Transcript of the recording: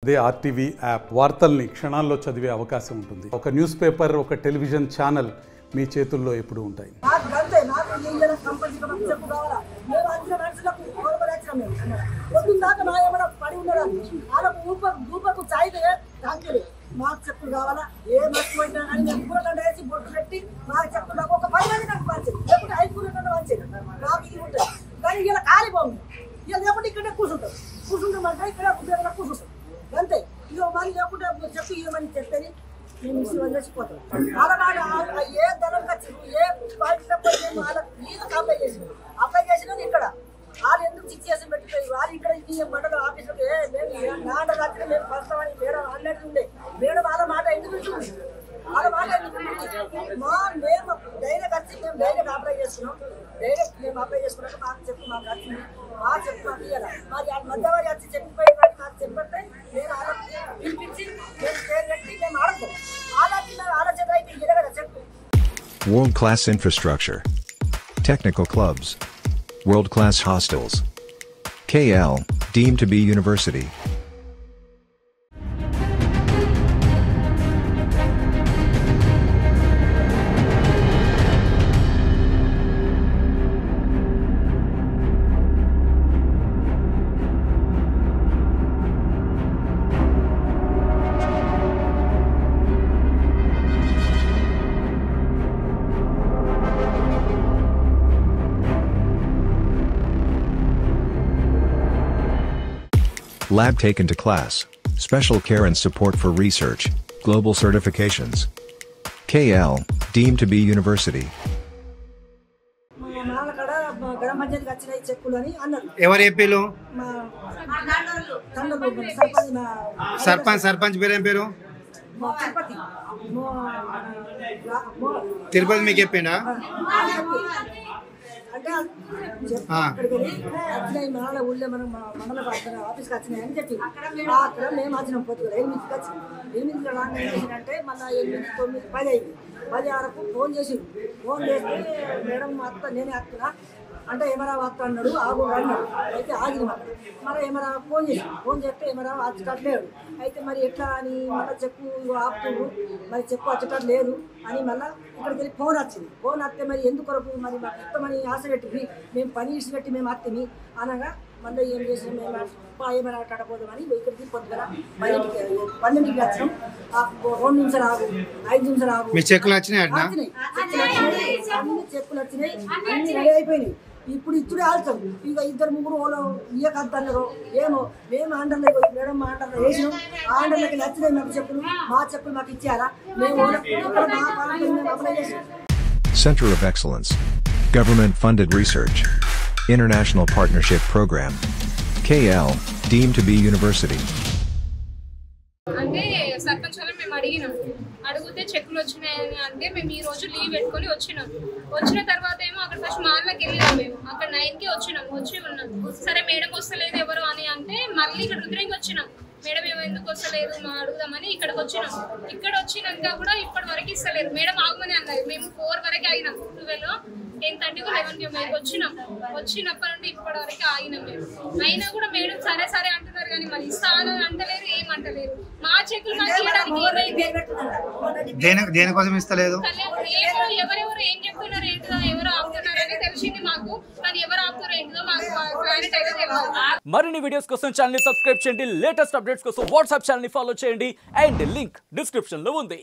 అదే RTV app వార్తల్ని క్షణాల్లో చదివే అవకాశం ఉంటుంది. ఒక న్యూస్ పేపర్, ఒక టెలివిజన్ ఛానల్ మీ చేతుల్లో ఎప్పుడూ ఉంటాయి. మాకు చెప్పులు కావాలా ఏ మస్తు అయినా కానీ మేము కూరగడ్డ వేసి బొట్టు పెట్టి మాకు చెప్పులు ఒక 10 మంది నాకు పంచేది, లేకుంటే 5 కూరగడ్డ పంచేది. మాకు ఇది ఉంటుంది కానీ ఇలా కాలిపోము. ఇలా లేకుంటే ఇక్కడే కూర్చుంటామంటే ఇక్కడ ఉద్యోగంలో కూర్చుంటాం అంతే. ఇక మళ్ళీ లేకుంటే చెప్పి ఇవ్వమని చెప్పేది మేము ఇసులు చచ్చిపోతాం. అలా ఏ ధనం ఖర్చు ఏ మేము వాళ్ళకి అప్లై చేసినది ఇక్కడ వాళ్ళు ఎందుకు సిచ్యువేషన్ పెట్టిపోయి వాళ్ళు ఇక్కడ మండల ఆఫీసులో మేము మాట రాత్రి మేము కష్టమని మేడం అన్నట్టు ఉండే మేడం వాళ్ళ మాట ఎందుకు ఉంటుంది, వాళ్ళ మాట ఎందుకు మేము డైరెక్ట్ వచ్చి మేము డైరెక్ట్ అప్లై చేస్తున్నాం. డైరెక్ట్ మేము అప్లై చేసుకున్నాక మాకు చెప్పు మాకు వచ్చింది మాకు చెప్పు మాకు ఇవ్వాలి. మరి మధ్యవారి వచ్చి చెప్పిపోయి మాకు చెప్పితే నేను వాళ్ళకి పిలిపించి మేము పేరు పెట్టి మేము ఆడతాం. ఆలోచన అయితే ఇదే కదా చెప్పు. World-class infrastructure, technical clubs, world-class hostels. KL, deemed to be university. Lab taken to class, special care and support for research, global certifications. KL, deemed to be university. ఎవరు ఏపీలో సర్పంచ్ పేరు ఏం పేరు? తిరుపతి మీకు చెప్పిండా? అంటే ఊళ్ళో మనం మండల ఆఫీస్కి వచ్చినాయని చెప్పి అక్కడ మేము వచ్చినాం. పొద్దుగా 8కి వచ్చినాం. 8కి రాగానే ఏం చేసిందంటే మన 8, 9, 10 అయింది. 10 వరకు ఫోన్ చేసి మేడం అత్త నేనే వస్తున్నా అంటే ఏమరా వస్తా అన్నాడు. ఆగు అన్నాడు. అయితే ఆగింది మరి ఏమరా ఫోన్ చేస్తే ఏమరా వచ్చేటట్లేడు. అయితే మరి ఎట్లా అని మళ్ళీ చెప్పు ఆపుతుడు మరి చెప్పు వచ్చేటట్టు లేదు అని మళ్ళీ ఇక్కడికి వెళ్ళి ఫోన్ వచ్చింది. ఫోన్ వస్తే మరి ఎందుకొరకు మరి మాకు ఇష్టమని ఆశ పెట్టి మేము పని ఇచ్చి పెట్టి మేము వస్తామి అనగా మళ్ళీ ఏం చేసాం మేము ఏమైనా కట్టపోదామని ఇక్కడికి పొద్దుగా 12కి వచ్చినాం. 2 నిమిషాలు ఆగు 5 నిమిషాలు ఆగు. మీ చెక్కులు వచ్చినాయి అన్ని చెక్కులు వచ్చినాయి అన్ని రెడీ అయిపోయినాయి. ఇప్పుడు ఇచ్చుడే ఆల్తాం. ఇక 2, 3 వాళ్ళు ఇయ్యకద్దన్నారు ఏమో మేము ఆండర్లో మేడం మా ఆండర్లో వేసినాం. ఆ ఆండర్లకి నచ్చినాయి మాకు చెప్పులు మా చెప్పులు మాకు ఇచ్చారా మేము అప్లై చేసాం. Center of Excellence, government-funded research, international partnership program. KL, deemed to be university. అంటే సర్పంచ్ వాళ్ళని మేము అడిగితే చెక్కులు వచ్చినాయని అంటే మేము ఈ రోజు లీవ్ పెట్టుకొని వచ్చిన తర్వాత ఏమో అక్కడ ఫస్ట్ మార్నింగ్కి వెళ్ళినాం. మేము అక్కడ 9కి వచ్చి ఉన్నాం. సరే మేడం వస్తలేదు ఎవరు అని అంటే మళ్ళీ ఇక్కడ రుద్రంకి వచ్చినాం. మేడం ఏమో ఎందుకు వస్తలేదు మా అడుగుదామని ఇక్కడికి వచ్చినాం. ఇక్కడ వచ్చినాక కూడా ఇప్పటి వరకు ఇస్తలేరు. మేడం ఆగమని అన్నారు. మేము 4 వరకు ఆగినాం. 12, 10:30, 11కి మేము వచ్చినప్పటి నుండి ఇప్పటి వరకు ఆగినాం. మేము అయినా కూడా మేడం సరే సరే అంటున్నారు కానీ మరి ఇస్తాను అంటలేరు, ఏమంటలేరు. మా చెక్కులు మాకు ఇవ్వడానికి ఏమైంది, దేనికోసం ఇస్తలేదు ఎవరెవరు ఏం చెప్తున్నారు ఏంటిదో ఎవరు ఆపుతున్నారు అని తెలిసింది మాకు. కానీ ఎవరు ఆపుతారు ఏంటిదో మాకు క్లారిటీ అయితే తెలియదు. మరిన్ని వీడియోస్ కోసం ఛానల్ ని సబ్స్క్రైబ్ చేయండి. లేటెస్ట్ అప్డేట్స్ కోసం వాట్సాప్ ఛానల్ ని ఫాలో చేయండి. అండ్ లింక్ డిస్క్రిప్షన్ లో ఉంది.